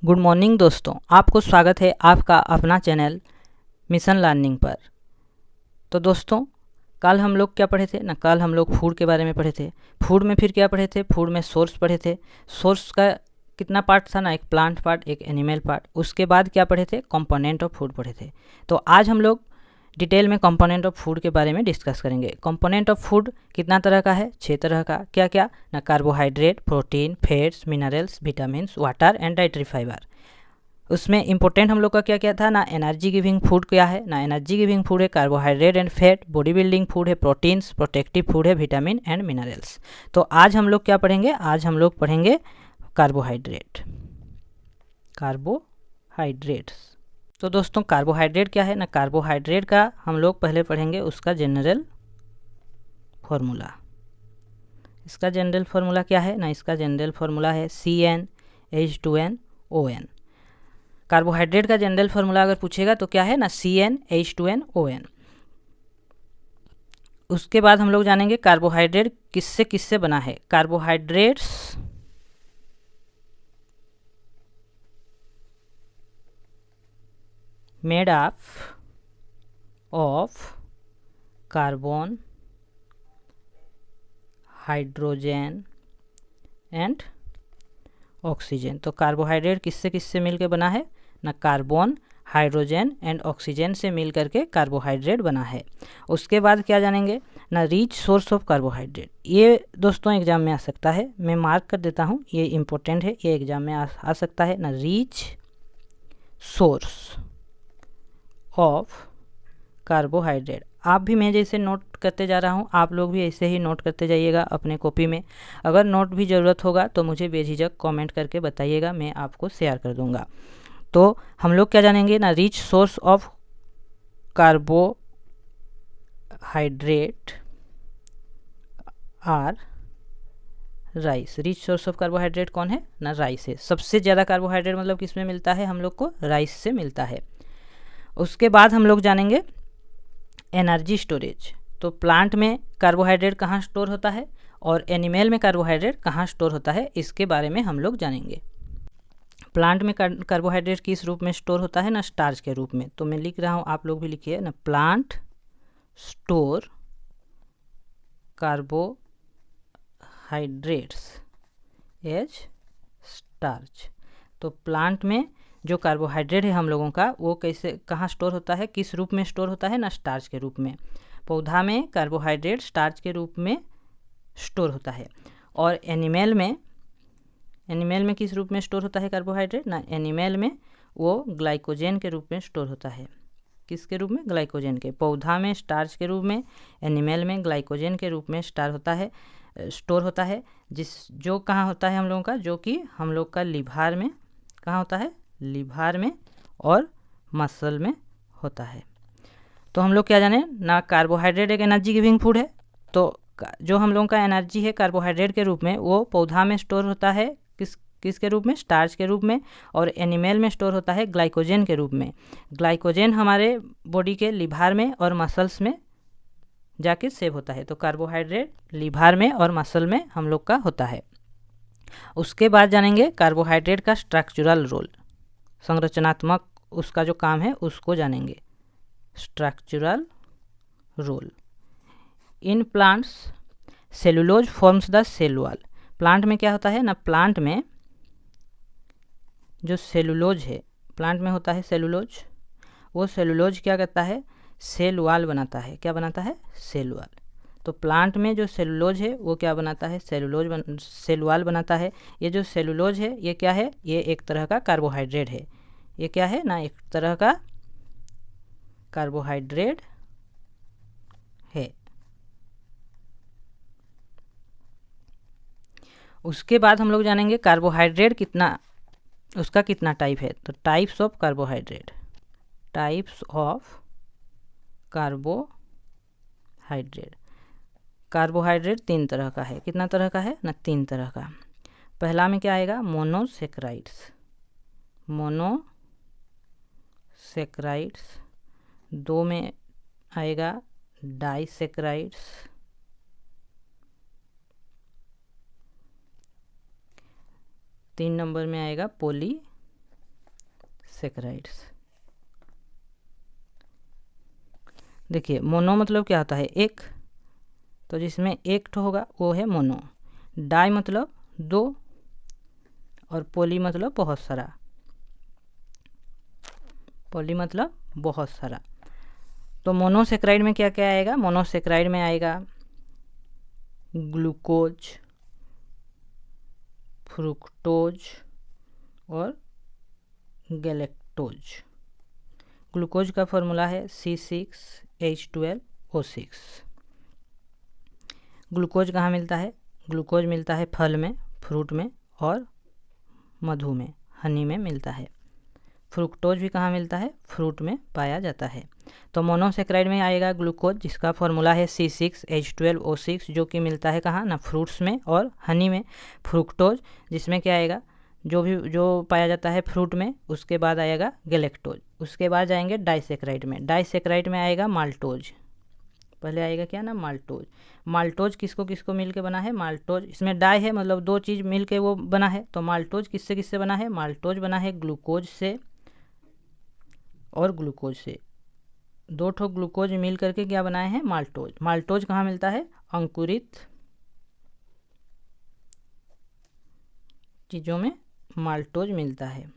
Good morning दोस्तों, आपको स्वागत है आपका अपना चैनल मिशन लर्निंग पर। तो दोस्तों, कल हम लोग क्या पढ़े थे ना, कल हम लोग फूड के बारे में पढ़े थे। फूड में फिर क्या पढ़े थे, फूड में सोर्स पढ़े थे। सोर्स का कितना पार्ट था ना, एक प्लांट पार्ट, एक एनिमल पार्ट। उसके बाद क्या पढ़े थे, कंपोनेंट ऑफ फूड पढ़े थे। तो आज हम लोग डिटेल में कंपोनेंट ऑफ फूड के बारे में डिस्कस करेंगे। कंपोनेंट ऑफ फूड कितना तरह का है, 6 तरह का। क्या क्या ना, carbohydrate, protein, fats, minerals, vitamins, water and dietary fibre. उसमें इंपॉर्टेंट हम लोग का क्या क्या था ना, एनर्जी गिविंग फूड क्या है ना, एनर्जी गिविंग फूड है carbohydrate and fat. Body building food है प्रोटीन्स। प्रोटेक्टिव फूड है विटामिन एंड मिनरल्स। तो आज हम लोग क्या पढ़ेंगे, आज हम लोग पढ़ेंगे कार्बोहाइड्रेट। कार्बोहाइड्रेट्स। तो दोस्तों, कार्बोहाइड्रेट क्या है ना, कार्बोहाइड्रेट का हम लोग पहले पढ़ेंगे उसका जनरल फॉर्मूला। इसका जनरल फॉर्मूला क्या है ना, इसका जनरल फॉर्मूला है CnH2nOn। कार्बोहाइड्रेट का जनरल फॉर्मूला अगर पूछेगा तो क्या है ना, CnH2nOn। उसके बाद हम लोग जानेंगे कार्बोहाइड्रेट किससे किससे बना है। Carbohydrates made of carbon, hydrogen and oxygen. तो कार्बोहाइड्रेट किससे किससे मिलकर बना है ना, कार्बन, हाइड्रोजन एंड ऑक्सीजन से मिल करके कार्बोहाइड्रेट बना है। उसके बाद क्या जानेंगे ना, रिच सोर्स ऑफ कार्बोहाइड्रेट। ये दोस्तों एग्जाम में आ सकता है, मैं मार्क कर देता हूँ, ये इम्पोर्टेंट है, ये एग्जाम में आ सकता है ना। Rich source of carbohydrate. आप भी मैं जैसे नोट करते जा रहा हूँ, आप लोग भी ऐसे ही नोट करते जाइएगा अपने कॉपी में। अगर नोट भी ज़रूरत होगा तो मुझे बेझिझक कमेंट करके बताइएगा, मैं आपको शेयर कर दूंगा। तो हम लोग क्या जानेंगे ना, rich source of carbohydrate are rice. Rich source of carbohydrate कौन है ना, राइस है। सबसे ज़्यादा कार्बोहाइड्रेट मतलब किस में मिलता है, हम लोग को राइस से मिलता है। उसके बाद हम लोग जानेंगे एनर्जी स्टोरेज। तो प्लांट में कार्बोहाइड्रेट कहाँ स्टोर होता है और एनिमल में कार्बोहाइड्रेट कहाँ स्टोर होता है, इसके बारे में हम लोग जानेंगे। प्लांट में कार्बोहाइड्रेट किस रूप में स्टोर होता है ना, स्टार्च के रूप में। तो मैं लिख रहा हूँ, आप लोग भी लिखिए ना, plant store carbohydrates as starch. तो प्लांट में जो कार्बोहाइड्रेट है हम लोगों का, वो कैसे कहाँ स्टोर होता है, किस रूप में स्टोर होता है ना, स्टार्च के रूप में। पौधा में कार्बोहाइड्रेट स्टार्च के रूप में स्टोर होता है। और एनिमल में किस रूप में स्टोर होता है कार्बोहाइड्रेट ना, एनिमल में वो ग्लाइकोजन के रूप में स्टोर होता है। किसके रूप में, ग्लाइकोजन के। पौधा में स्टार्च के रूप में, एनिमल में ग्लाइकोजन के रूप में स्टोर होता है। जो कहाँ होता है हम लोगों का, जो कि हम लोग का लिभार में, कहाँ होता है, लिभार में और मसल में होता है। तो हम लोग क्या जाने ना, कार्बोहाइड्रेट एक एनर्जी गिविंग फूड है। तो जो हम लोगों का एनर्जी है कार्बोहाइड्रेट के रूप में, वो पौधा में स्टोर होता है किसके रूप में, स्टार्च के रूप में। और एनिमल में स्टोर होता है ग्लाइकोजन के रूप में। ग्लाइकोजन हमारे बॉडी के लिभार में और मसल्स में जाके सेव होता है। तो कार्बोहाइड्रेट लिभार में और मसल में हम लोग का होता है। उसके बाद जानेंगे कार्बोहाइड्रेट का स्ट्रक्चरल रोल, संरचनात्मक उसका जो काम है उसको जानेंगे। Structural role in plants, cellulose forms the cell wall. Plant में क्या होता है ना, प्लांट में जो सेलुलोज है, प्लांट में होता है सेलुलोज। वो सेलुलोज क्या करता है, सेल वॉल बनाता है। क्या बनाता है, सेल वॉल। तो प्लांट में जो सेलुलोज है वो क्या बनाता है, सेल वॉल बनाता है। ये जो सेलुलोज है ये क्या है, ये एक तरह का कार्बोहाइड्रेट है। ये क्या है ना, एक तरह का कार्बोहाइड्रेट है। उसके बाद हम लोग जानेंगे कार्बोहाइड्रेट उसका कितना टाइप है। तो types of carbohydrate, types of carbohydrate. Carbohydrate 3 तरह का है। कितना तरह का है ना, 3 तरह का। पहला में क्या आएगा, मोनोसेक्राइड्स। मोनोसेक्राइड्स। 2 में आएगा डाइसेक्राइड्स। 3 नंबर में आएगा पॉली सेक्राइड्स। देखिए मोनो मतलब क्या होता है, एक, तो जिसमें एक ठो होगा वो है मोनो। डाई मतलब दो, और पोली मतलब बहुत सारा। पोली मतलब बहुत सारा। तो मोनोसेक्राइड में क्या क्या आएगा, मोनोसेक्राइड में आएगा ग्लूकोज, फ्रुक्टोज और गैलेक्टोज। ग्लूकोज का फॉर्मूला है C6H12O6। ग्लूकोज कहाँ मिलता है, ग्लूकोज मिलता है फल में, फ्रूट में और मधु में, हनी में मिलता है। फ्रुक्टोज भी कहाँ मिलता है, फ्रूट में पाया जाता है। तो मोनोसेक्राइड में आएगा ग्लूकोज जिसका फॉर्मूला है C6H12O6, जो कि मिलता है कहाँ ना, फ्रूट्स में और हनी में। फ्रुक्टोज जिसमें क्या आएगा, जो पाया जाता है फ्रूट में। उसके बाद आएगा गैलेक्टोज। उसके बाद जाएंगे डाइसेक्राइड में। डाइसेक्राइड में आएगा माल्टोज। पहले आएगा क्या ना, माल्टोज। माल्टोज किसको किसको मिल के बना है, माल्टोज, इसमें डाई है मतलब दो चीज़ मिल के वो बना है। तो माल्टोज किससे किससे बना है, माल्टोज बना है ग्लूकोज से और ग्लूकोज से। दो ठो ग्लूकोज मिल करके क्या बनाए हैं, माल्टोज। माल्टोज कहाँ मिलता है, अंकुरित चीज़ों में माल्टोज मिलता है।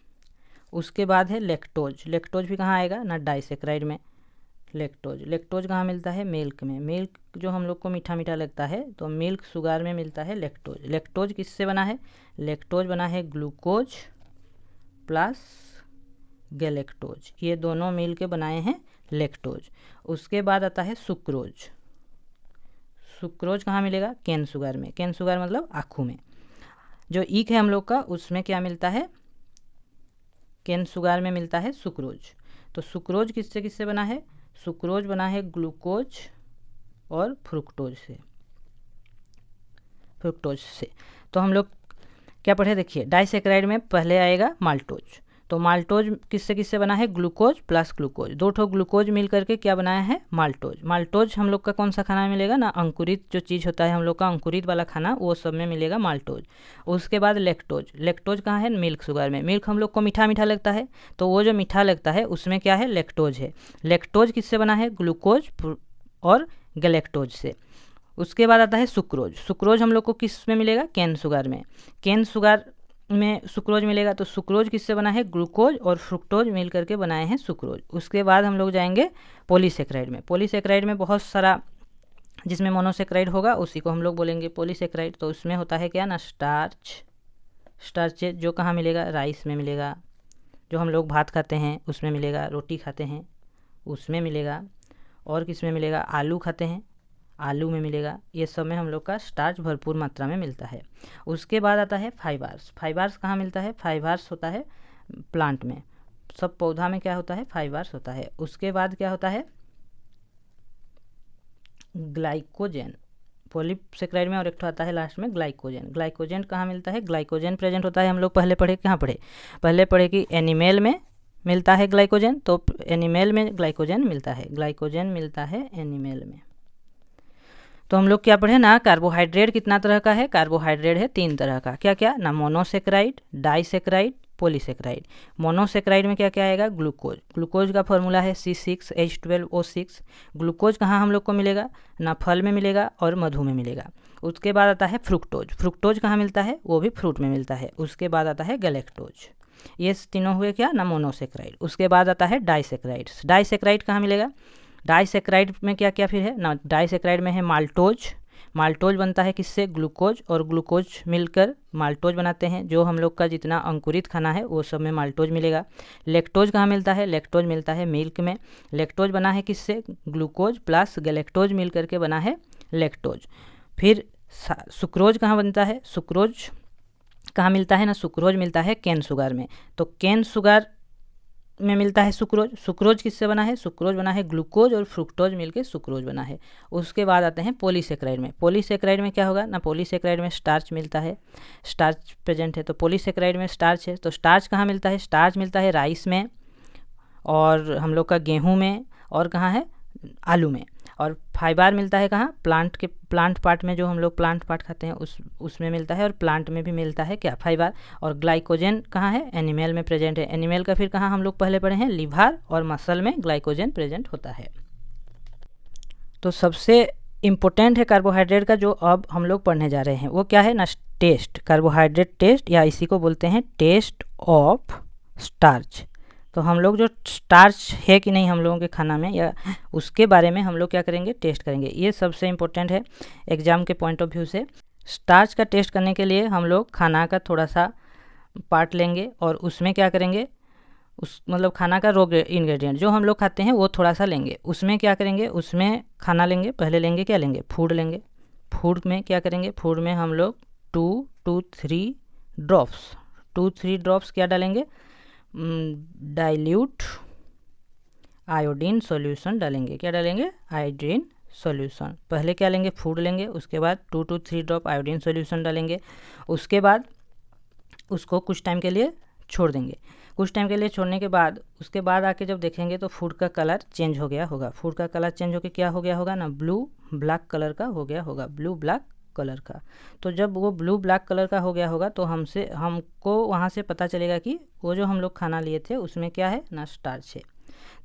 उसके बाद है लेक्टोज। लेक्टोज भी कहाँ आएगा ना, डाइसेक्राइड में। लेक्टोज, लेक्टोज कहाँ मिलता है, मिल्क में। मिल्क जो हम लोग को मीठा मीठा लगता है, तो मिल्क शुगर में मिलता है लेक्टोज। लेक्टोज किससे बना है, लेक्टोज बना है ग्लूकोज प्लस गैलेक्टोज, ये दोनों मिल के बनाए हैं लेक्टोज। उसके बाद आता है सुक्रोज। सुक्रोज कहाँ मिलेगा, कैन शुगर में। कैन शुगर मतलब आँखों में। जो ईक है हम लोग का, उसमें क्या मिलता है, कैन शुगर में मिलता है सुक्रोज। तो सुक्रोज किससे किससे बना है, सुक्रोज बना है ग्लूकोज और फ्रुक्टोज से। फ्रुक्टोज से तो हम लोग क्या पढ़े, देखिए डाइसेक्राइड में पहले आएगा माल्टोज। तो माल्टोज किससे किससे बना है, ग्लूकोज प्लस ग्लूकोज। दो ठो ग्लूकोज मिल करके क्या बनाया है, माल्टोज। माल्टोज हम लोग का कौन सा खाना में मिलेगा ना, अंकुरित जो चीज़ होता है हम लोग का, अंकुरित वाला खाना, वो सब में मिलेगा माल्टोज। उसके बाद लेक्टोज। लेक्टोज कहाँ है, मिल्क शुगर में। मिल्क हम लोग को मीठा मीठा लगता है, तो वो जो मीठा लगता है उसमें क्या है, लेक्टोज है। लेक्टोज किससे बना है, ग्लूकोज और गैलेक्टोज से। उसके बाद आता है सुक्रोज। सुक्रोज हम लोग को किस में मिलेगा, कैन शुगर में। कैन शुगर में सुक्रोज मिलेगा। तो सुक्रोज किससे बना है, ग्लूकोज और फ्रुक्टोज मिल करके बनाए हैं सुक्रोज। उसके बाद हम लोग जाएंगे पॉलीसेक्राइड में। पॉलीसेक्राइड में बहुत सारा, जिसमें मोनोसेक्राइड होगा उसी को हम लोग बोलेंगे पॉलीसेक्राइड। तो उसमें होता है क्या ना, स्टार्च। स्टार्च जो कहाँ मिलेगा, राइस में मिलेगा। जो हम लोग भात खाते हैं उसमें मिलेगा, रोटी खाते हैं उसमें मिलेगा, और किस में मिलेगा, आलू खाते हैं आलू में मिलेगा। ये सब में हम लोग का स्टार्च भरपूर मात्रा में मिलता है। उसके बाद आता है फाइबर्स। फाइबर्स कहाँ मिलता है, फाइबर्स होता है प्लांट में। सब पौधा में क्या होता है, फाइबर्स होता है। उसके बाद क्या होता है, ग्लाइकोजन। पॉलीसेक्राइड में और एक ठो आता है लास्ट में ग्लाइकोजन। ग्लाइकोजन कहाँ मिलता है, ग्लाइकोजन प्रेजेंट होता है, हम लोग पहले पढ़े, कहाँ पढ़े, पहले पढ़े कि एनिमल में मिलता है ग्लाइकोजन। तो एनिमल में ग्लाइकोजन मिलता है, ग्लाइकोजन मिलता है एनिमल में। तो हम लोग क्या पढ़े ना, कार्बोहाइड्रेट कितना तरह का है, कार्बोहाइड्रेट है 3 तरह का। क्या क्या ना, मोनोसेक्राइड, डाइसेक्राइड, पॉलीसेक्राइड। मोनोसेक्राइड में क्या क्या आएगा, ग्लूकोज। ग्लूकोज का फॉर्मूला है C6H12O6। ग्लूकोज कहाँ हम लोग को मिलेगा ना, फल में मिलेगा और मधु में मिलेगा। उसके बाद आता है फ्रुक्टोज। फ्रुक्टोज कहाँ मिलता है, वो भी फ्रूट में मिलता है। उसके बाद आता है गैलेक्टोज। ये तीनों हुए क्या ना, मोनोसेक्राइड। उसके बाद आता है डाइसेक्राइड्स। डाइसेक्राइड कहाँ मिलेगा, डाइसेक्राइड में क्या क्या फिर है ना, डाइसेक्राइड में है माल्टोज। माल्टोज बनता है किससे, ग्लूकोज और ग्लूकोज मिलकर माल्टोज बनाते हैं। जो हम लोग का जितना अंकुरित खाना है वो सब में माल्टोज मिलेगा। लेक्टोज कहाँ मिलता है, लेक्टोज मिलता है मिल्क में। लेक्टोज बना है किससे, ग्लूकोज प्लस गैलेक्टोज मिल करके बना है लेक्टोज। फिर सुक्रोज कहाँ बनता है, सुक्रोज कहाँ मिलता है ना, सुक्रोज मिलता है कैन शुगर में। तो कैन शुगर में मिलता है सुक्रोज। सुक्रोज किससे बना है, सुक्रोज बना है ग्लूकोज और फ्रुक्टोज मिलके सुक्रोज बना है। उसके बाद आते हैं पॉलीसेक्राइड में। पॉलीसेक्राइड में क्या होगा ना, पॉलीसेक्राइड में स्टार्च मिलता है, स्टार्च प्रेजेंट है। तो पॉलीसेक्राइड में स्टार्च है। तो स्टार्च कहाँ मिलता है, स्टार्च मिलता है राइस में और हम लोग का गेहूँ में, और कहाँ है, आलू में। और फाइबर मिलता है कहाँ, प्लांट पार्ट में, जो हम लोग प्लांट पार्ट खाते हैं उसमें मिलता है, और प्लांट में भी मिलता है क्या, फाइबर। और ग्लाइकोजन कहाँ है, एनिमल में प्रेजेंट है। एनिमल का फिर कहाँ हम लोग पहले पढ़े हैं, लिवर और मसल में ग्लाइकोजन प्रेजेंट होता है। तो सबसे इम्पोर्टेंट है कार्बोहाइड्रेट का जो अब हम लोग पढ़ने जा रहे हैं, वो क्या है ना, टेस्ट, कार्बोहाइड्रेट टेस्ट, या इसी को बोलते हैं टेस्ट ऑफ स्टार्च। तो हम लोग जो स्टार्च है कि नहीं हम लोगों के खाना में, या उसके बारे में हम लोग क्या करेंगे, टेस्ट करेंगे। ये सबसे इम्पोर्टेंट है एग्जाम के पॉइंट ऑफ व्यू से। स्टार्च का टेस्ट करने के लिए हम लोग खाना का थोड़ा सा पार्ट लेंगे और उसमें क्या करेंगे, उस मतलब खाना का रॉ इंग्रेडिएंट जो हम लोग खाते हैं वो थोड़ा सा लेंगे। उसमें क्या करेंगे, उसमें खाना लेंगे, पहले लेंगे क्या लेंगे, फूड लेंगे। फूड में क्या करेंगे, फूड में हम लोग 2 to 3 ड्रॉप्स क्या डालेंगे, डाइल्यूट आयोडीन सॉल्यूशन डालेंगे। क्या डालेंगे, आयोडीन सॉल्यूशन। पहले क्या लेंगे, फूड लेंगे, उसके बाद 2 to 3 ड्रॉप आयोडीन सॉल्यूशन डालेंगे। उसके बाद उसको कुछ टाइम के लिए छोड़ देंगे। कुछ टाइम के लिए छोड़ने के बाद उसके बाद आके जब देखेंगे तो फूड का कलर चेंज हो गया होगा। फूड का कलर चेंज होकर क्या हो गया होगा ना, ब्लू ब्लैक कलर का हो गया होगा, ब्लू ब्लैक कलर का। तो जब वो ब्लू ब्लैक कलर का हो गया होगा तो हमको वहाँ से पता चलेगा कि वो जो हम लोग खाना लिए थे उसमें क्या है ना, स्टार्च है।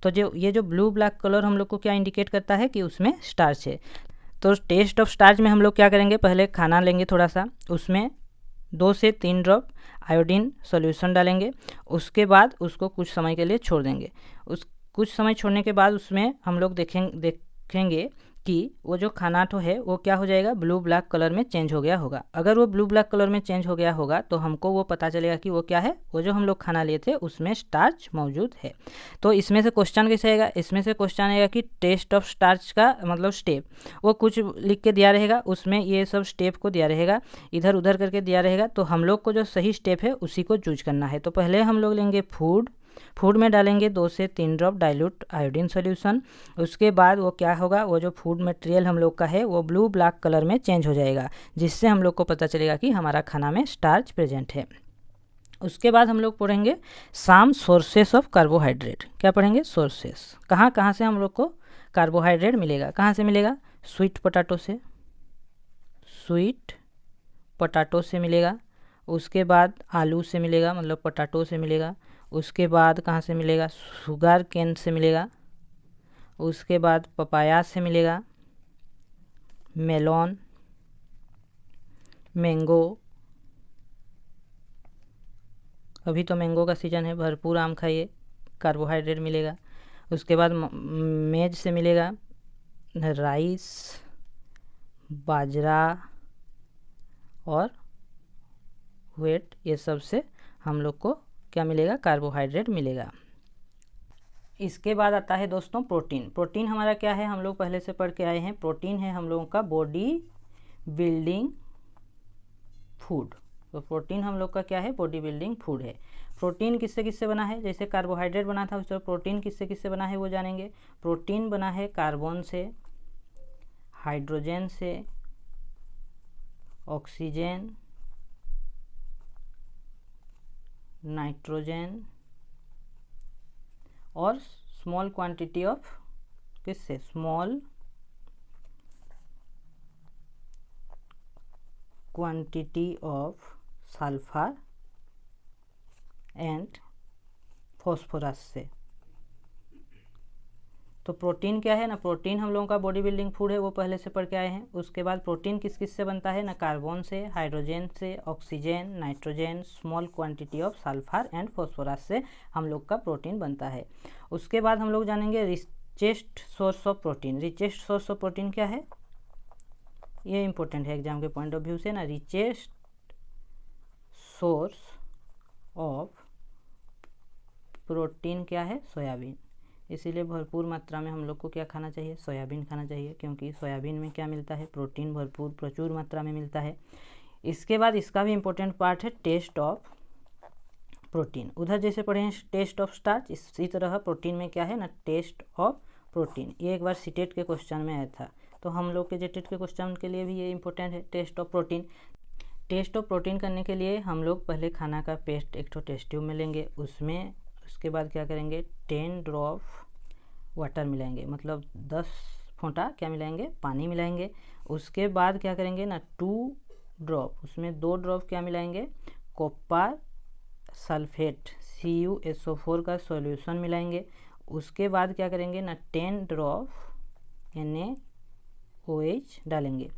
तो ये जो ब्लू ब्लैक कलर हम लोग को क्या इंडिकेट करता है कि उसमें स्टार्च है। तो टेस्ट ऑफ स्टार्च में हम लोग क्या करेंगे, पहले खाना लेंगे थोड़ा सा, उसमें 2 से 3 ड्रॉप आयोडीन सॉल्यूशन डालेंगे। उसके बाद उसको कुछ समय के लिए छोड़ देंगे। उस कुछ समय छोड़ने के बाद उसमें हम लोग देखेंगे कि वो जो खाना तो है वो क्या हो जाएगा, ब्लू ब्लैक कलर में चेंज हो गया होगा। अगर वो ब्लू ब्लैक कलर में चेंज हो गया होगा तो हमको वो पता चलेगा कि वो क्या है, वो जो हम लोग खाना लिए थे उसमें स्टार्च मौजूद है। तो इसमें से क्वेश्चन कैसे आएगा, इसमें से क्वेश्चन आएगा कि टेस्ट ऑफ स्टार्च का मतलब स्टेप, वो कुछ लिख के दिया रहेगा, उसमें ये सब स्टेप को दिया रहेगा, इधर उधर करके दिया रहेगा। तो हम लोग को जो सही स्टेप है उसी को चूज करना है। तो पहले हम लोग लेंगे फूड में डालेंगे 2 से 3 ड्रॉप डाइल्यूट आयोडीन सॉल्यूशन। उसके बाद वो क्या होगा, वो जो फूड मटेरियल हम लोग का है वो ब्लू ब्लैक कलर में चेंज हो जाएगा, जिससे हम लोग को पता चलेगा कि हमारा खाना में स्टार्च प्रेजेंट है। उसके बाद हम लोग पढ़ेंगे सम सोर्सेस ऑफ कार्बोहाइड्रेट। क्या पढ़ेंगे, सोर्सेस, कहाँ कहाँ से हम लोग को कार्बोहाइड्रेट मिलेगा। कहाँ से मिलेगा, स्वीट पोटैटो से मिलेगा। उसके बाद आलू से मिलेगा, मतलब पोटैटो से मिलेगा। उसके बाद कहाँ से मिलेगा, शुगर केन से मिलेगा। उसके बाद पपाया से मिलेगा, मेलॉन, मैंगो, अभी तो मैंगो का सीज़न है, भरपूर आम खाइए, कार्बोहाइड्रेट मिलेगा। उसके बाद मेज से मिलेगा, राइस, बाजरा और व्हीट, ये सब से हम लोग को क्या मिलेगा, कार्बोहाइड्रेट मिलेगा। इसके बाद आता है दोस्तों प्रोटीन। प्रोटीन हमारा क्या है, हम लोग पहले से पढ़ के आए हैं। प्रोटीन है हम लोगों का बॉडी बिल्डिंग फूड। तो प्रोटीन हम लोग का क्या है, बॉडी बिल्डिंग फूड है। प्रोटीन किससे किससे बना है, जैसे कार्बोहाइड्रेट बना था उस तरह प्रोटीन किससे किससे बना है वो जानेंगे। प्रोटीन बना है कार्बन से, हाइड्रोजन से, ऑक्सीजन, नाइट्रोजन और स्मॉल क्वांटिटी ऑफ किससे, small quantity of sulphur and phosphorus से। तो प्रोटीन क्या है ना, प्रोटीन हम लोगों का बॉडी बिल्डिंग फूड है, वो पहले से पढ़ के आए हैं। उसके बाद प्रोटीन किस किस से बनता है ना, कार्बन से, हाइड्रोजन से, oxygen, nitrogen, small quantity of sulphur and phosphorus से हम लोग का प्रोटीन बनता है। उसके बाद हम लोग जानेंगे richest source of protein. Richest source of protein क्या है, ये इंपॉर्टेंट है एग्जाम के पॉइंट ऑफ व्यू से ना। रिचेस्ट सोर्स ऑफ प्रोटीन क्या है, सोयाबीन। इसीलिए भरपूर मात्रा में हम लोग को क्या खाना चाहिए, सोयाबीन खाना चाहिए, क्योंकि सोयाबीन में क्या मिलता है, प्रोटीन प्रचुर मात्रा में मिलता है। इसके बाद इसका भी इम्पोर्टेंट पार्ट है टेस्ट ऑफ प्रोटीन। उधर जैसे पढ़े हैं टेस्ट ऑफ स्टार्च, इसी तरह प्रोटीन में क्या है ना, टेस्ट ऑफ प्रोटीन। ये एक बार सीटेट के क्वेश्चन में आया था, तो हम लोग के जेटेट के क्वेश्चन के लिए भी ये इंपॉर्टेंट है, test of protein. Test of protein करने के लिए हम लोग पहले खाना का पेस्ट एक टेस्ट ट्यूब में लेंगे, उसके बाद क्या करेंगे, 10 ड्रॉप वाटर मिलाएंगे, मतलब 10 फोंटा क्या मिलाएंगे, पानी मिलाएंगे। उसके बाद क्या करेंगे ना, 2 ड्रॉप, उसमें 2 ड्रॉप क्या मिलाएंगे, कॉपर सल्फेट CuSO4 का सॉल्यूशन मिलाएंगे। उसके बाद क्या करेंगे ना, 10 ड्रॉप NaOH डालेंगे।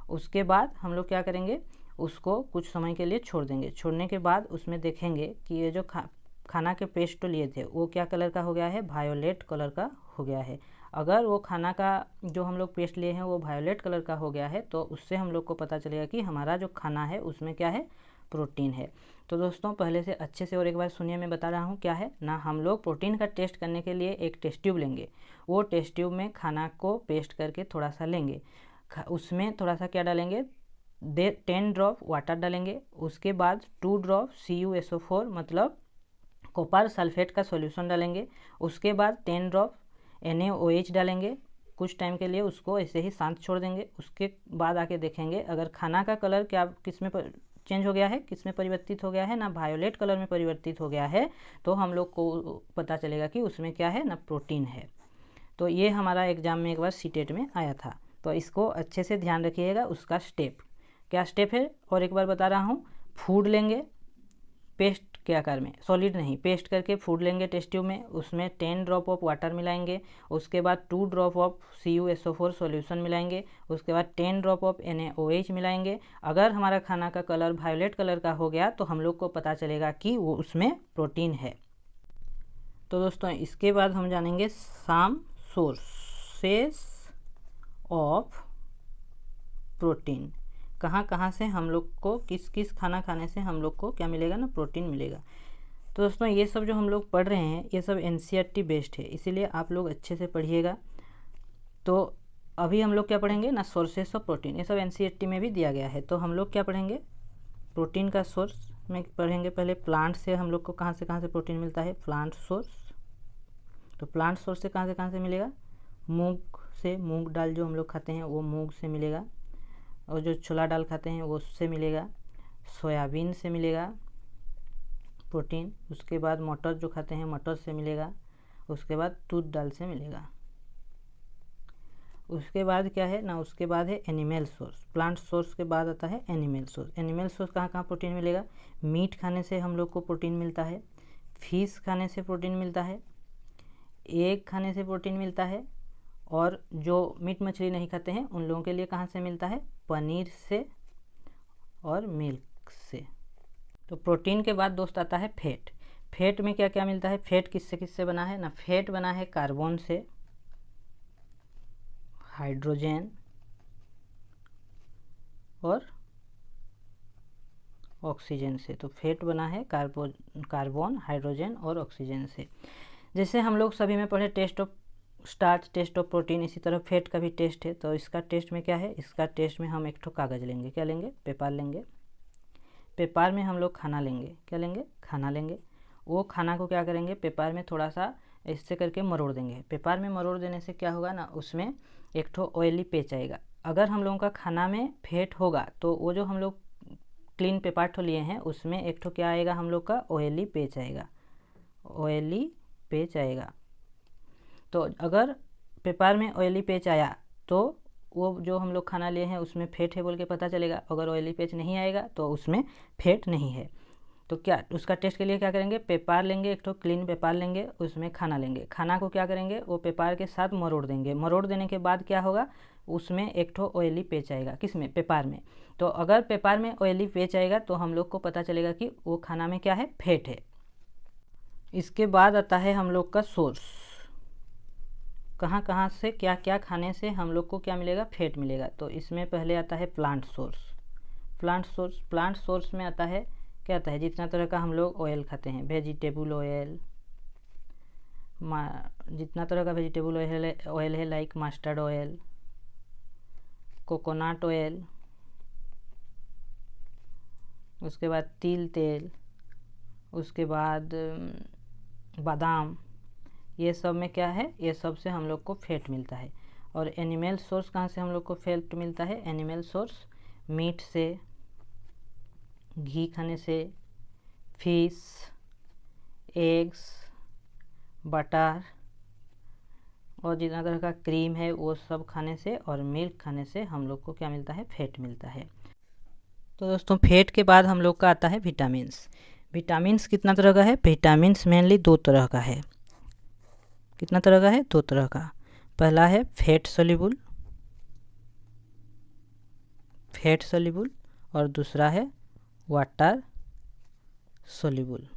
उसके बाद हम लोग क्या करेंगे, उसको कुछ समय के लिए छोड़ देंगे। छोड़ने के बाद उसमें देखेंगे कि ये जो खाना के पेस्ट तो लिए थे वो क्या कलर का हो गया है, वायोलेट कलर का हो गया है। अगर वो खाना का जो हम लोग पेस्ट लिए हैं वो वायोलेट कलर का हो गया है तो उससे हम लोग को पता चलेगा कि हमारा जो खाना है उसमें क्या है, प्रोटीन है। तो दोस्तों पहले से अच्छे से और एक बार सुनिए, मैं बता रहा हूँ क्या है ना, हम लोग प्रोटीन का टेस्ट करने के लिए एक टेस्ट ट्यूब लेंगे। वो टेस्ट ट्यूब में खाना को पेस्ट करके थोड़ा सा लेंगे, उसमें थोड़ा सा क्या डालेंगे, 10 ड्रॉप वाटर डालेंगे। उसके बाद 2 ड्रॉप CuSO4 मतलब कॉपर सल्फेट का सॉल्यूशन डालेंगे। उसके बाद 10 ड्रॉप NaOH डालेंगे। कुछ टाइम के लिए उसको ऐसे ही शांत छोड़ देंगे। उसके बाद आके देखेंगे अगर खाना का कलर क्या किस में चेंज हो गया है, किस में परिवर्तित हो गया है ना, वायोलेट कलर में परिवर्तित हो गया है, तो हम लोग को पता चलेगा कि उसमें क्या है ना, प्रोटीन है। तो ये हमारा एग्जाम में एक बार सीटेट में आया था, तो इसको अच्छे से ध्यान रखिएगा। उसका स्टेप क्या स्टेप है और एक बार बता रहा हूँ, फूड लेंगे पेस्ट के आकार में, सॉलिड नहीं, पेस्ट करके फूड लेंगे टेस्ट ट्यूब में, उसमें 10 ड्रॉप ऑफ वाटर मिलाएंगे। उसके बाद 2 ड्रॉप ऑफ CuSO4 सॉल्यूशन मिलाएंगे। उसके बाद 10 ड्रॉप ऑफ NaOH मिलाएंगे। अगर हमारा खाना का कलर वायोलेट कलर का हो गया तो हम लोग को पता चलेगा कि वो उसमें प्रोटीन है। तो दोस्तों इसके बाद हम जानेंगे सम सोर्सेस ऑफ प्रोटीन, कहाँ कहाँ से हम लोग को किस किस खाना खाने से हम लोग को क्या मिलेगा ना, प्रोटीन मिलेगा। तो दोस्तों ये सब जो हम लोग पढ़ रहे हैं ये सब NCERT बेस्ड है, इसीलिए आप लोग अच्छे से पढ़िएगा। तो अभी हम लोग क्या पढ़ेंगे ना, सोर्सेस ऑफ प्रोटीन, ये सब NCERT में भी दिया गया है। तो हम लोग क्या पढ़ेंगे, प्रोटीन का सोर्स में पढ़ेंगे। पहले प्लांट से हम लोग को कहाँ से प्रोटीन मिलता है, प्लांट सोर्स। तो प्लांट सोर्स से कहाँ से मिलेगा, मूंग से, मूंग दाल जो हम लोग खाते हैं वो मूंग से मिलेगा, और जो छोला दाल खाते हैं वो उससे मिलेगा। सोयाबीन से मिलेगा प्रोटीन। उसके बाद मटर जो खाते हैं मटर से मिलेगा। उसके बाद तूर दाल से मिलेगा। उसके बाद क्या है ना, उसके बाद है एनिमल सोर्स। प्लांट सोर्स के बाद आता है एनिमल सोर्स। एनिमल सोर्स कहाँ कहाँ प्रोटीन मिलेगा, मीट खाने से हम लोग को प्रोटीन मिलता है, फिश खाने से प्रोटीन मिलता है, एग खाने से प्रोटीन मिलता है, और जो मीट मछली नहीं खाते हैं उन लोगों के लिए कहाँ से मिलता है, पनीर से और मिल्क से। तो प्रोटीन के बाद दोस्त आता है फैट। फैट में क्या क्या मिलता है, फैट किससे बना है ना, फैट बना है कार्बन से, हाइड्रोजन और ऑक्सीजन से। तो फैट बना है कार्बन, हाइड्रोजन और ऑक्सीजन से। जैसे हम लोग सभी में पढ़े test of starch, test of protein, इसी तरह फैट का भी टेस्ट है। तो इसका टेस्ट में क्या है, इसका टेस्ट में हम एक ठो कागज़ लेंगे, क्या लेंगे, पेपर लेंगे। पेपर में हम लोग खाना लेंगे, क्या लेंगे, खाना लेंगे। वो खाना को क्या करेंगे, पेपर में थोड़ा सा ऐसे करके मरोड़ देंगे। पेपर में मरोड़ देने से क्या होगा ना, उसमें एक ठो ऑयली पेच आएगा। अगर हम लोगों का खाना में फैट होगा तो वो जो हम लोग क्लीन पेपर ठो लिए हैं उसमें एक ठो क्या आएगा, हम लोग का ऑयली पेच आएगा, ऑयली पेच आएगा। तो अगर पेपर में ऑयली पेच आया तो वो जो हम लोग खाना लिए हैं उसमें फैट है बोल के पता चलेगा। अगर ऑयली पेच नहीं आएगा तो उसमें फैट नहीं है। तो क्या उसका टेस्ट के लिए क्या करेंगे, पेपर लेंगे, एक तो क्लीन पेपर लेंगे, उसमें खाना लेंगे। खाना को क्या करेंगे, वो पेपर के साथ मरोड़ देंगे। मरोड़ देने के बाद क्या होगा, उसमें एक ठो ऑयली पेच आएगा, किसमें, पेपर में। तो अगर पेपर में ऑयली पेच आएगा तो हम लोग को पता चलेगा कि वो खाना में क्या है, फैट है। इसके बाद आता है हम लोग का सोर्स, कहाँ कहाँ से क्या क्या खाने से हम लोग को क्या मिलेगा, फैट मिलेगा। तो इसमें पहले आता है प्लांट सोर्स। प्लांट सोर्स में आता है, क्या आता है, जितना तरह का हम लोग ऑयल खाते हैं, वेजिटेबल ऑयल, जितना तरह का वेजिटेबल ऑयल है like mustard oil, coconut oil, उसके बाद तिल तेल, उसके बाद बादाम, ये सब में क्या है, ये सब से हम लोग को फैट मिलता है। और एनिमल सोर्स कहाँ से हम लोग को फैट मिलता है, एनिमल सोर्स मीट से, घी खाने से, फिश, एग्स, बटर, और जितना तरह का क्रीम है वो सब खाने से और मिल्क खाने से हम लोग को क्या मिलता है, फैट मिलता है। तो दोस्तों फैट के बाद हम लोग का आता है विटामिन्स। विटामिन्स कितना तरह का है, विटामिन्स मेनली 2 तरह का है। कितना तरह का है, 2 तरह का। पहला है फैट सोल्यूबल और दूसरा है वाटर सोल्यूबल।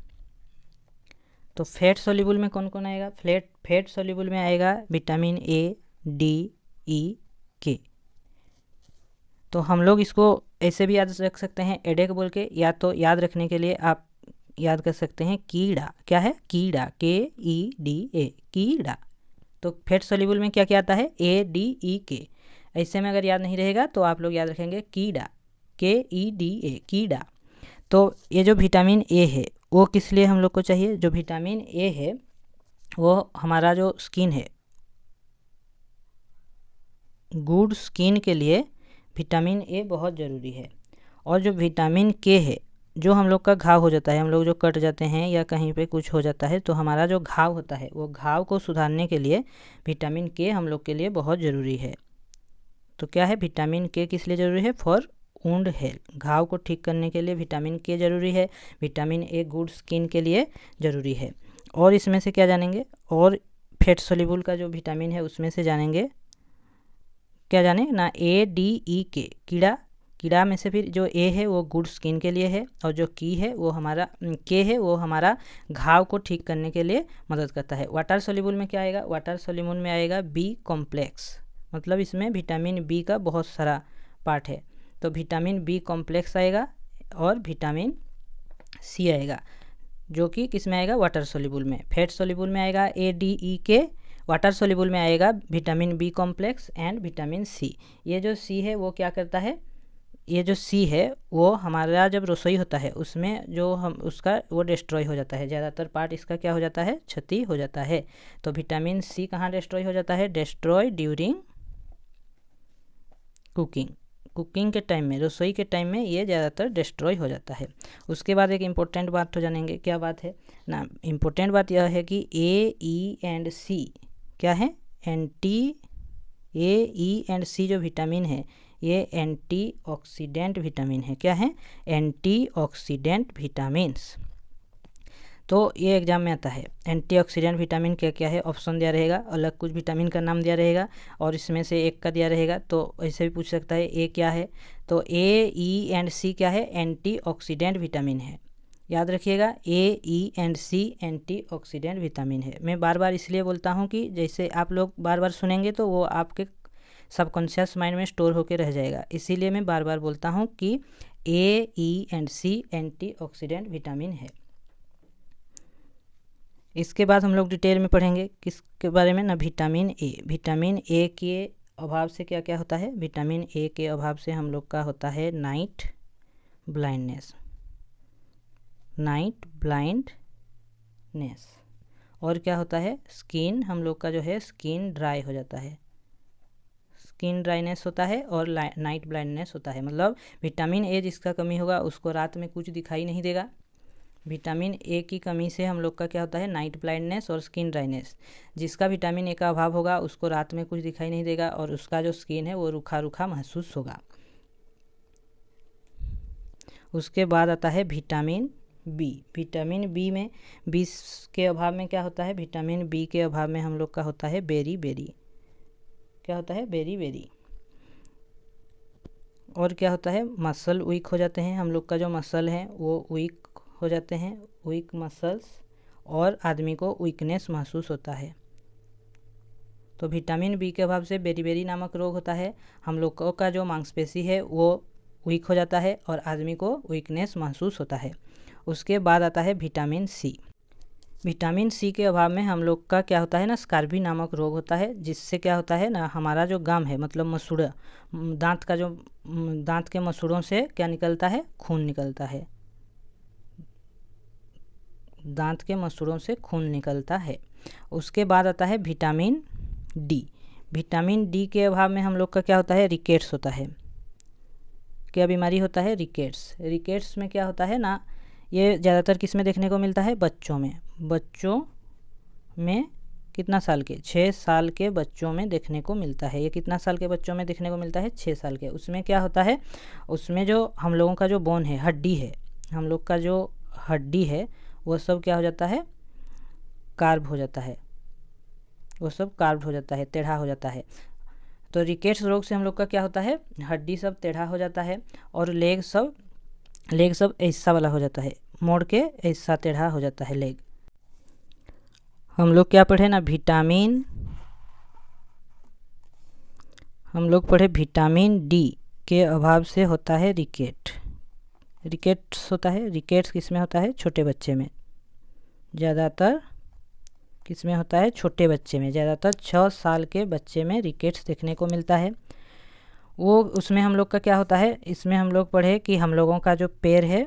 तो फैट सोल्यूबल में कौन कौन आएगा, फैट सोल्यूबल में आएगा विटामिन ए, डी, ई, के। तो हम लोग इसको ऐसे भी याद रख सकते हैं एडेक बोल के, या तो याद रखने के लिए आप याद कर सकते हैं कीड़ा। क्या है, कीड़ा, KEDA, कीड़ा। तो फैट सोल्यूबल में क्या क्या आता है, ADE, ऐसे में अगर याद नहीं रहेगा तो आप लोग याद रखेंगे कीड़ा, KEDA, कीड़ा। तो ये जो विटामिन ए है वो किस लिए हम लोग को चाहिए, जो विटामिन ए है वो हमारा जो स्किन है, गुड स्किन के लिए विटामिन ए बहुत ज़रूरी है। और जो विटामिन के है, जो हम लोग का घाव हो जाता है, हम लोग जो कट जाते हैं या कहीं पे कुछ हो जाता है तो हमारा जो घाव होता है वो घाव को सुधारने के लिए विटामिन के हम लोग के लिए बहुत ज़रूरी है। तो क्या है, विटामिन के किस लिए ज़रूरी है, फॉर वुंड हेल्थ, घाव को ठीक करने के लिए विटामिन के ज़रूरी है। विटामिन ए गुड स्किन के लिए ज़रूरी है। और इसमें से क्या जानेंगे, और फैट सोल्यूबल का जो विटामिन है उसमें से जानेंगे, क्या जाने ना, ADE, कीड़ा में से फिर जो ए है वो गुड स्किन के लिए है, और जो के है वो हमारा घाव को ठीक करने के लिए मदद करता है। वाटर सोल्यूबल में क्या आएगा, वाटर सोल्यूबल में आएगा बी कॉम्प्लेक्स, मतलब इसमें विटामिन बी का बहुत सारा पार्ट है। तो विटामिन बी कॉम्प्लेक्स आएगा और विटामिन सी आएगा, जो कि किस में आएगा, वाटर सोल्यूबल में। फैट सोल्यूबल में आएगा ADE, वाटर सोल्यूबल में आएगा vitamin B complex and vitamin C. ये जो सी है वो क्या करता है, ये जो सी है वो हमारा जब रसोई होता है उसमें जो हम उसका वो डिस्ट्रॉय हो जाता है, ज़्यादातर पार्ट इसका क्या हो जाता है, क्षति हो जाता है। तो विटामिन सी कहाँ डिस्ट्रॉय हो जाता है, डिस्ट्रॉय ड्यूरिंग कुकिंग के टाइम में, रसोई के टाइम में ये ज़्यादातर डिस्ट्रॉय हो जाता है। उसके बाद एक इम्पोर्टेंट बात हो जानेंगे, क्या बात है ना, इम्पोर्टेंट बात यह है कि A, E एंड C क्या है, A, E एंड C जो विटामिन है ये एंटीऑक्सीडेंट विटामिन है। क्या है, एंटीऑक्सीडेंट विटामिन्स। तो ये एग्जाम में आता है, एंटीऑक्सीडेंट विटामिन क्या क्या है, ऑप्शन दिया रहेगा, अलग कुछ विटामिन का नाम दिया रहेगा और इसमें से एक का दिया रहेगा। तो ऐसे भी पूछ सकता है ए क्या है, तो A, E एंड C क्या है, एंटीऑक्सीडेंट विटामिन है। याद रखिएगा A, E and C antioxidant vitamin है। मैं बार बार इसलिए बोलता हूँ कि जैसे आप लोग बार बार सुनेंगे तो वो आपके सबकॉन्शियस माइंड में स्टोर होकर रह जाएगा, इसीलिए मैं बार बार बोलता हूँ कि A, E and C antioxidant vitamin है। इसके बाद हम लोग डिटेल में पढ़ेंगे किसके बारे में ना, विटामिन ए के अभाव से क्या क्या होता है, विटामिन ए के अभाव से हम लोग का होता है नाइट ब्लाइंडनेस। और क्या होता है, स्किन हम लोग का जो है स्किन ड्राई हो जाता है, स्किन ड्राइनेस होता है और नाइट ब्लाइंडनेस होता है। मतलब विटामिन ए जिसका कमी होगा उसको रात में कुछ दिखाई नहीं देगा। विटामिन ए की कमी से हम लोग का क्या होता है, नाइट ब्लाइंडनेस और स्किन ड्राइनेस। जिसका विटामिन ए का अभाव होगा उसको रात में कुछ दिखाई नहीं देगा और उसका जो स्किन है वो रूखा रूखा महसूस होगा। उसके बाद आता है विटामिन बी। विटामिन बी में बी के अभाव में क्या होता है, विटामिन बी के अभाव में हम लोग का होता है बेरी। क्या होता है, बेरी। और क्या होता है, मसल वीक हो जाते हैं, हम लोग का जो मसल है वो वीक हो जाते हैं, वीक मसल्स, और आदमी को वीकनेस महसूस होता है। तो विटामिन बी के अभाव से बेरी नामक रोग होता है, हम लोगों का जो मांसपेशी है वो वीक हो जाता है और आदमी को वीकनेस महसूस होता है। उसके बाद आता है विटामिन सी। विटामिन सी के अभाव में हम लोग का क्या होता है ना, स्कार्बी नामक रोग होता है, जिससे क्या होता है ना, हमारा जो गम है मतलब मसूड़ा, दांत के मसूड़ों से क्या निकलता है, खून निकलता है, दांत के मसूड़ों से खून निकलता है। उसके बाद आता है विटामिन डी। विटामिन डी के अभाव में हम लोग का क्या होता है, रिकेट्स होता है। क्या बीमारी होता है, रिकेट्स में क्या होता है ना, ये ज़्यादातर किस में देखने को मिलता है, बच्चों में कितना साल के, 6 साल के बच्चों में देखने को मिलता है। ये कितना साल के बच्चों में देखने को मिलता है, 6 साल के। उसमें क्या होता है, उसमें जो हम लोगों का जो बोन है, हड्डी है, हम लोग का जो हड्डी है वो सब क्या हो जाता है, कार्व हो जाता है, वो सब कार्व्ड हो जाता है, टेढ़ा हो जाता है। तो रिकेट्स रोग से हम लोग का क्या होता है, हड्डी सब टेढ़ा हो जाता है और लेग सब ऐसा वाला हो जाता है, मोड़ के ऐसा टेढ़ा हो जाता है लेग। हम लोग क्या पढ़े ना, हम लोग पढ़े विटामिन डी के अभाव से होता है रिकेट्स होता है। रिकेट्स किस में होता है, छोटे बच्चे में, ज़्यादातर किस में होता है, छोटे बच्चे में, ज़्यादातर 6 साल के बच्चे में रिकेट्स देखने को मिलता है। वो उसमें हम लोग का क्या होता है, इसमें हम लोग पढ़े कि हम लोगों का जो पैर है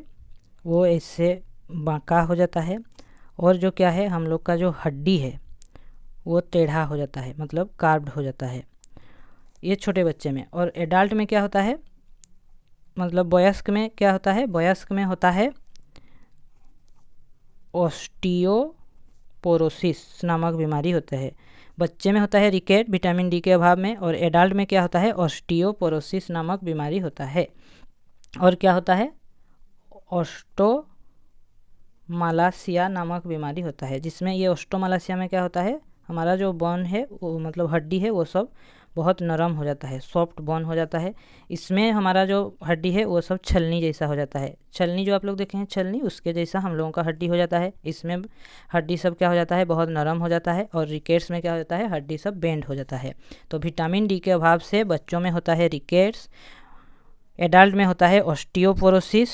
वो ऐसे बांका हो जाता है और जो क्या है, हम लोग का जो हड्डी है वो टेढ़ा हो जाता है, मतलब कार्व्ड हो जाता है, ये छोटे बच्चे में। और एडल्ट में क्या होता है, मतलब वयस्क में क्या होता है, वयस्क में होता है ऑस्टियोपोरोसिस नामक बीमारी होता है। बच्चे में होता है रिकेट विटामिन डी के अभाव में, और एडल्ट में क्या होता है, ऑस्टियोपोरोसिस नामक बीमारी होता है। और क्या होता है, ऑस्टोमालासिया नामक बीमारी होता है, जिसमें ये ऑस्टोमालासिया में क्या होता है, हमारा जो बोन है वो मतलब हड्डी है वो सब बहुत नरम हो जाता है, सॉफ्ट बोन हो जाता है। इसमें हमारा जो हड्डी है वो सब छलनी जैसा हो जाता है, छलनी जो आप लोग देखे हैं छलनी, उसके जैसा हम लोगों का हड्डी हो जाता है। इसमें हड्डी सब क्या हो जाता है, बहुत नरम हो जाता है। और रिकेट्स में क्या हो जाता है, हड्डी सब बेंड हो जाता है। तो विटामिन डी के अभाव से बच्चों में होता है रिकेट्स, एडल्ट में होता है ऑस्टियोपोरोसिस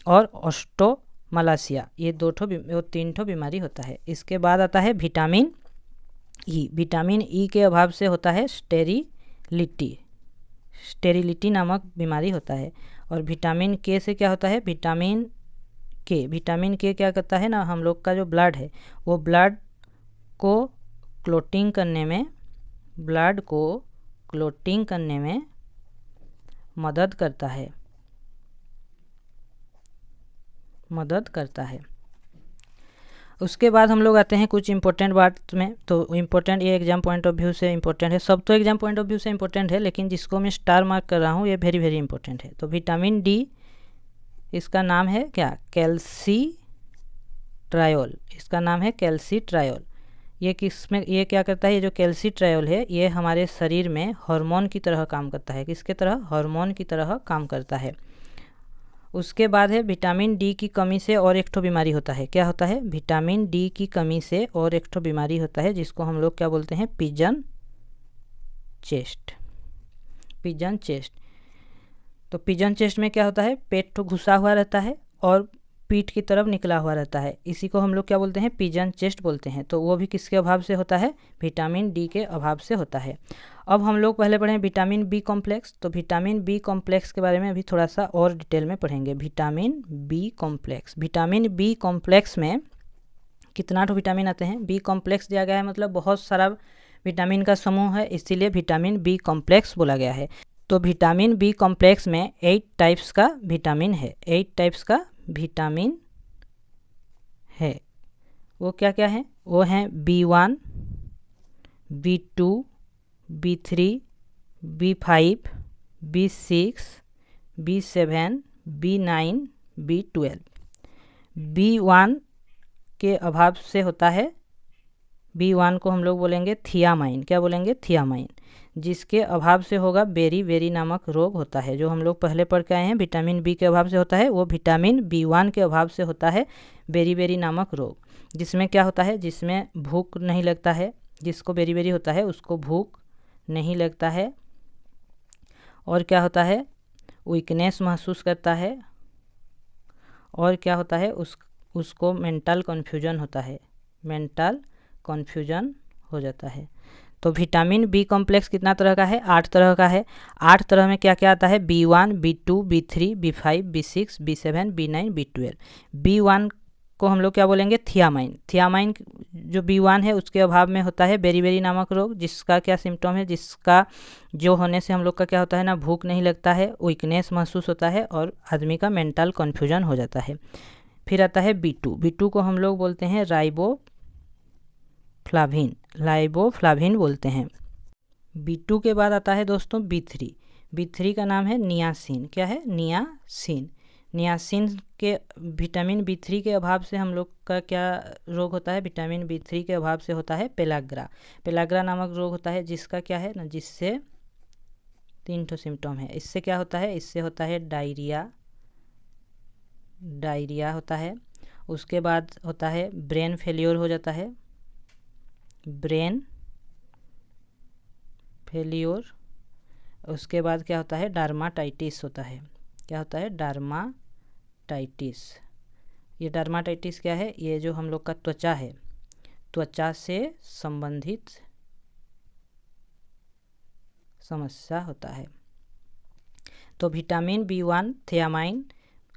और ऑस्टोमालासिया, ये 3 बीमारी होता है। इसके बाद आता है विटामिन ई। विटामिन ई के अभाव से होता है स्टेरिलिटी नामक बीमारी होता है। और विटामिन के से क्या होता है, विटामिन के क्या करता है ना, हम लोग का जो ब्लड है वो ब्लड को क्लोटिंग करने में मदद करता है। उसके बाद हम लोग आते हैं कुछ इंपॉर्टेंट बात में। तो इम्पोर्टेंट, ये एग्जाम पॉइंट ऑफ व्यू से इम्पोर्टेंट है, सब तो एग्जाम पॉइंट ऑफ व्यू से इम्पोर्टेंट है, लेकिन जिसको मैं स्टार मार्क कर रहा हूँ ये वेरी वेरी इंपॉर्टेंट है। तो विटामिन डी, इसका नाम है क्या, कैल्सीट्रायोल, इसका नाम है कैल्सीट्रायोल। ये किसमें, ये क्या करता है, ये जो कैल्सीट्रायोल है ये हमारे शरीर में हार्मोन की तरह काम करता है। किसके तरह, हार्मोन की तरह काम करता है। उसके बाद है विटामिन डी की कमी से और एक ठो बीमारी होता है। क्या होता है, विटामिन डी की कमी से और एक ठो बीमारी होता है, जिसको हम लोग क्या बोलते हैं, पिजन चेस्ट। तो पिजन चेस्ट में क्या होता है, पेट तो घुसा हुआ रहता है और पीठ की तरफ निकला हुआ रहता है, इसी को हम लोग क्या बोलते हैं, पिजन चेस्ट बोलते हैं। तो वो भी किसके अभाव से होता है, विटामिन डी के अभाव से होता है। अब हम लोग पहले पढ़ें विटामिन बी कॉम्प्लेक्स। तो विटामिन बी कॉम्प्लेक्स के बारे में अभी थोड़ा सा और डिटेल में पढ़ेंगे। विटामिन बी कॉम्प्लेक्स में कितना ठो विटामिन आते हैं, बी कॉम्प्लेक्स दिया गया है, मतलब बहुत सारा विटामिन का समूह है, इसीलिए विटामिन बी कॉम्प्लेक्स बोला गया है। तो विटामिन बी कॉम्प्लेक्स में 8 टाइप्स का विटामिन है, 8 टाइप्स का विटामिन है। वो क्या क्या है, वो हैं B1, B2, B3, B5, B6, B7, B9, B12। B1 के अभाव से होता है, B1 को हम लोग बोलेंगे थियामाइन। क्या बोलेंगे, थियामाइन। जिसके अभाव से होगा बेरी नामक रोग होता है, जो हम लोग पहले पढ़ के आए हैं, विटामिन बी के अभाव से होता है, वो विटामिन B1 के अभाव से होता है बेरी नामक रोग। जिसमें क्या होता है, जिसमें भूख नहीं लगता है, जिसको बेरी होता है उसको भूख नहीं लगता है। और क्या होता है, वीकनेस महसूस करता है। और क्या होता है, उसको मेंटल कन्फ्यूजन होता है, मेंटल कन्फ्यूजन हो जाता है। तो विटामिन बी कॉम्प्लेक्स कितना तरह का है, 8 तरह का है। 8 तरह में क्या क्या आता है, B1, B2, B3, B5, B6, B7, B9, B12। B1 को हम लोग क्या बोलेंगे, थियामाइन जो B1 है उसके अभाव में होता है बेरी नामक रोग, जिसका क्या सिम्टम है, जिसका जो होने से हम लोग का क्या होता है ना, भूख नहीं लगता है, वीकनेस महसूस होता है और आदमी का मेंटल कन्फ्यूजन हो जाता है। फिर आता है B2 को हम लोग बोलते हैं लाइबोफ्लाविन बोलते हैं। B2 के बाद आता है दोस्तों B3। B3 का नाम है नियासिन। क्या है? नियासिन। नियासिन के विटामिन B3 के अभाव से हम लोग का क्या रोग होता है? विटामिन B3 के अभाव से होता है पेलाग्रा। पेलाग्रा नामक रोग होता है जिसका क्या है ना, जिससे 3 ठो सिम्टम है। इससे क्या होता है? इससे होता है डायरिया होता है। उसके बाद होता है ब्रेन फेल्योर हो जाता है, ब्रेन फेल्योर। उसके बाद क्या होता है? डर्माटाइटिस होता है। क्या होता है? डर्माटाइटिस। ये डर्माटाइटिस क्या है? ये जो हम लोग का त्वचा है, त्वचा से संबंधित समस्या होता है। तो विटामिन B1 थियामाइन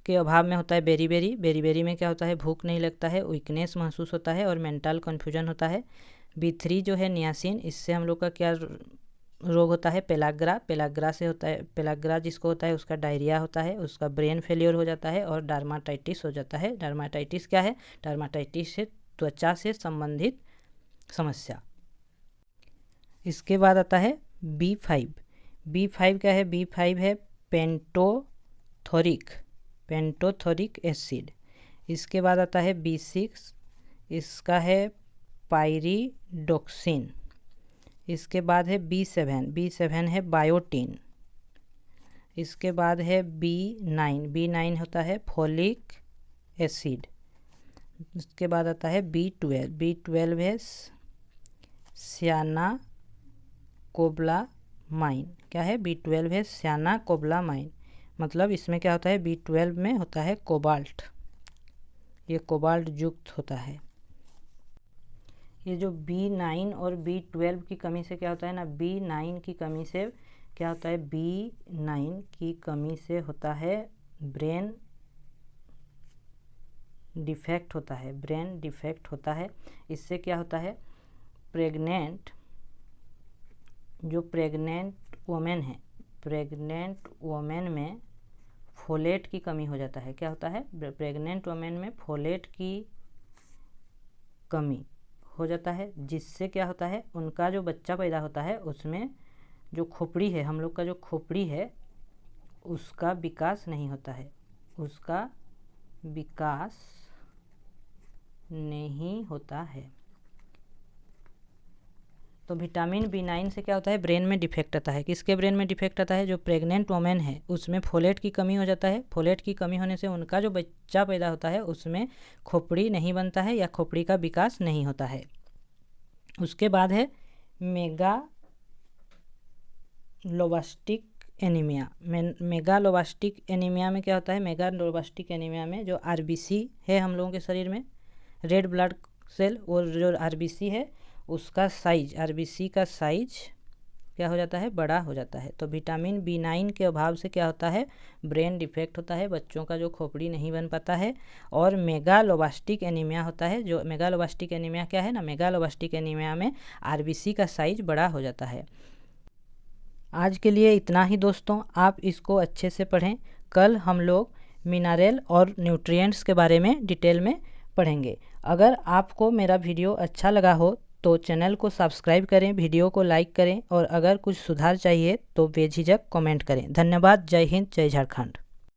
के अभाव में होता है बेरीबेरी। बेरीबेरी में क्या होता है? भूख नहीं लगता है, वीकनेस महसूस होता है और मेंटल कन्फ्यूजन होता है। B3 जो है नियासिन, इससे हम लोग का क्या रोग होता है? पेलाग्रा। पेलाग्रा से होता है, पेलाग्रा जिसको होता है उसका डायरिया होता है, उसका ब्रेन फेलियर हो जाता है और डर्माटाइटिस हो जाता है। डर्माटाइटिस क्या है? डर्माटाइटिस से त्वचा से संबंधित समस्या। इसके बाद आता है B5। B5 क्या है? B5 है पेंटोथोरिक एसिड। इसके बाद आता है B6, इसका है पायरिडोक्सिन। इसके बाद है B7 है बायोटिन। इसके बाद है B9 होता है फोलिक एसिड। इसके बाद आता है B12 है सियानाकोबालामाइन। क्या है? B12 है सियानाकोबालामाइन। मतलब इसमें क्या होता है? B12 में होता है कोबाल्ट, ये कोबाल्ट युक्त होता है। ये जो B9 और B12 की कमी से क्या होता है ना, B9 की कमी से क्या होता है? B9 की कमी से होता है ब्रेन डिफेक्ट होता है, ब्रेन डिफेक्ट होता है। इससे क्या होता है? प्रेग्नेंट वोमेन है, प्रेग्नेंट वोमेन में फोलेट की कमी हो जाता है। क्या होता है? प्रेग्नेंट वोमेन में फोलेट की कमी हो जाता है, जिससे क्या होता है? उनका जो बच्चा पैदा होता है उसमें जो खोपड़ी है, हम लोग का जो खोपड़ी है उसका विकास नहीं होता है, उसका विकास नहीं होता है। तो विटामिन B9 से क्या होता है? ब्रेन में डिफेक्ट आता है। किसके ब्रेन में डिफेक्ट आता है? जो प्रेग्नेंट वोमेन है उसमें फोलेट की कमी हो जाता है। फोलेट की कमी होने से उनका जो बच्चा पैदा होता है उसमें खोपड़ी नहीं बनता है या खोपड़ी का विकास नहीं होता है। उसके बाद है मेगालोब्लास्टिक एनीमिया। मेगालोब्लास्टिक एनीमिया में क्या होता है? मेगालोब्लास्टिक एनीमिया में जो RBC है हम लोगों के शरीर में, रेड ब्लड सेल, और जो RBC है उसका साइज, RBC का साइज क्या हो जाता है? बड़ा हो जाता है। तो विटामिन B9 के अभाव से क्या होता है? ब्रेन डिफेक्ट होता है, बच्चों का जो खोपड़ी नहीं बन पाता है और मेगालोब्लास्टिक एनीमिया होता है। जो मेगालोब्लास्टिक एनीमिया क्या है ना, मेगालोब्लास्टिक एनीमिया में RBC का साइज बड़ा हो जाता है। आज के लिए इतना ही दोस्तों, आप इसको अच्छे से पढ़ें। कल हम लोग मिनरल और न्यूट्रिएंट्स के बारे में डिटेल में पढ़ेंगे। अगर आपको मेरा वीडियो अच्छा लगा हो तो चैनल को सब्सक्राइब करें, वीडियो को लाइक करें और अगर कुछ सुधार चाहिए तो बेझिझक कमेंट करें। धन्यवाद। जय हिंद, जय झारखंड।